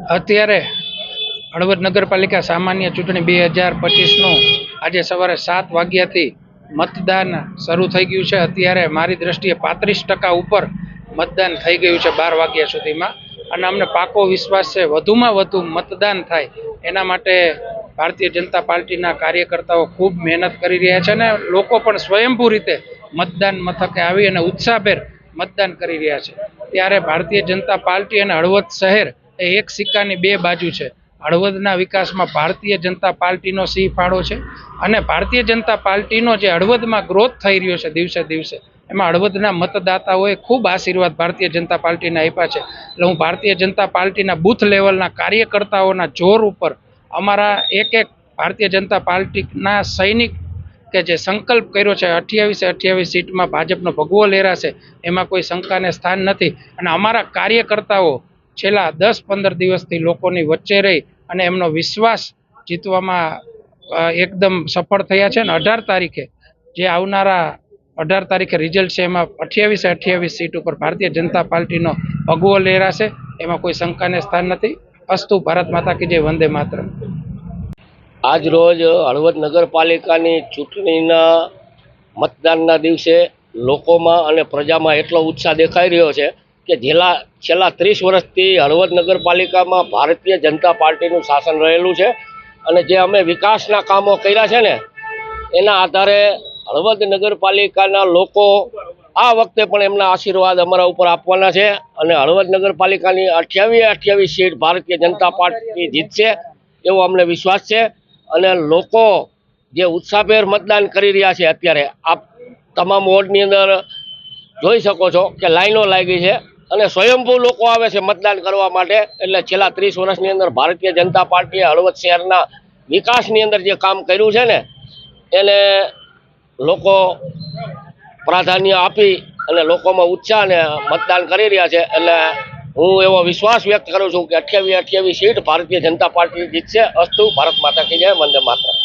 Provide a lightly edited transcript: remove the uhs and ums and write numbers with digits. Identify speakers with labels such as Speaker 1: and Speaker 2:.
Speaker 1: અત્યારે હળવદ નગરપાલિકા સામાન્ય ચૂંટણી 2025નું આજે સવારે 7 વાગ્યાથી મતદાન શરૂ થઈ ગયું છે। અત્યારે મારી દ્રષ્ટિએ 35% ઉપર મતદાન થઈ ગયું છે 12 વાગ્યા સુધીમાં, અને અમને પાકો વિશ્વાસ છે વધુમાં વધુ મતદાન થાય એના માટે ભારતીય જનતા પાર્ટીના કાર્યકર્તાઓ ખૂબ મહેનત કરી રહ્યા છે અને લોકો પણ સ્વયંભૂ રીતે મતદાન મથકે આવી અને ઉત્સાહભેર મતદાન કરી રહ્યા છે। ત્યારે ભારતીય જનતા પાર્ટી અને હળવદ શહેર એ એક સિક્કાની બે બાજુ છે। હળવદના વિકાસમાં ભારતીય જનતા પાર્ટીનો સિંહ ફાળો છે અને ભારતીય જનતા પાર્ટીનો જે હળવદમાં ગ્રોથ થઈ રહ્યો છે દિવસે દિવસે, એમાં હળવદના મતદાતાઓએ ખૂબ આશીર્વાદ ભારતીય જનતા પાર્ટીને આપ્યા છે। એટલે હું ભારતીય જનતા પાર્ટીના બૂથ લેવલના કાર્યકર્તાઓના જોર ઉપર અમારા એક ભારતીય જનતા પાર્ટીના સૈનિક કે જે સંકલ્પ કર્યો છે 28 સીટમાં ભાજપનો ભગવો લહેરાશે, એમાં કોઈ શંકાને સ્થાન નથી। અને અમારા કાર્યકર્તાઓ છેલ્લા 10-15 દિવસથી લોકોની વચ્ચે રહી અને એમનો વિશ્વાસ જીતવામાં એકદમ સફળ થયા છે। અને 18 તારીખે જે આવનારા 18 તારીખે રિઝલ્ટ છે એમાં 28 સીટ ઉપર ભારતીય જનતા પાર્ટીનો ભગવો લહેરાશે, એમાં કોઈ શંકાને સ્થાન નથી। અસ્તુ ભારત માતા કી જય, વંદે માતરમ।
Speaker 2: આજ રોજ હળવદ નગરપાલિકાની ચૂંટણીના મતદાનના દિવસે લોકોમાં અને પ્રજામાં એટલો ઉત્સાહ દેખાઈ રહ્યો છે કે છેલ્લા 30 વર્ષથી હળવદ નગરપાલિકામાં ભારતીય જનતા પાર્ટીનું શાસન રહેલું છે અને જે અમે વિકાસના કામો કર્યા છે ને એના આધારે હળવદ નગરપાલિકાના લોકો આ વખતે પણ એમના આશીર્વાદ અમારા ઉપર આપવાના છે અને હળવદ નગરપાલિકાની 28 સીટ ભારતીય જનતા પાર્ટી જીતશે એવો અમને વિશ્વાસ છે। અને લોકો જે ઉત્સાહભેર મતદાન કરી રહ્યા છે, અત્યારે આપ તમામ વોર્ડની અંદર જોઈ શકો છો કે લાઈનો લાગી છે અને સ્વયંભૂ લોકો આવે છે મતદાન કરવા માટે। એટલે છેલ્લા 30 વર્ષની અંદર ભારતીય જનતા પાર્ટીએ હળવદ શહેરના વિકાસની અંદર જે કામ કર્યું છે ને એને લોકો પ્રાધાન્ય આપી અને લોકોમાં ઉત્સાહ અને મતદાન કરી રહ્યા છે। એટલે હું એવો વિશ્વાસ વ્યક્ત કરું છું કે 28 સીટ ભારતીય જનતા પાર્ટી જીતશે। અસ્તુ ભારત માતા કી જય, વંદે માતરમ।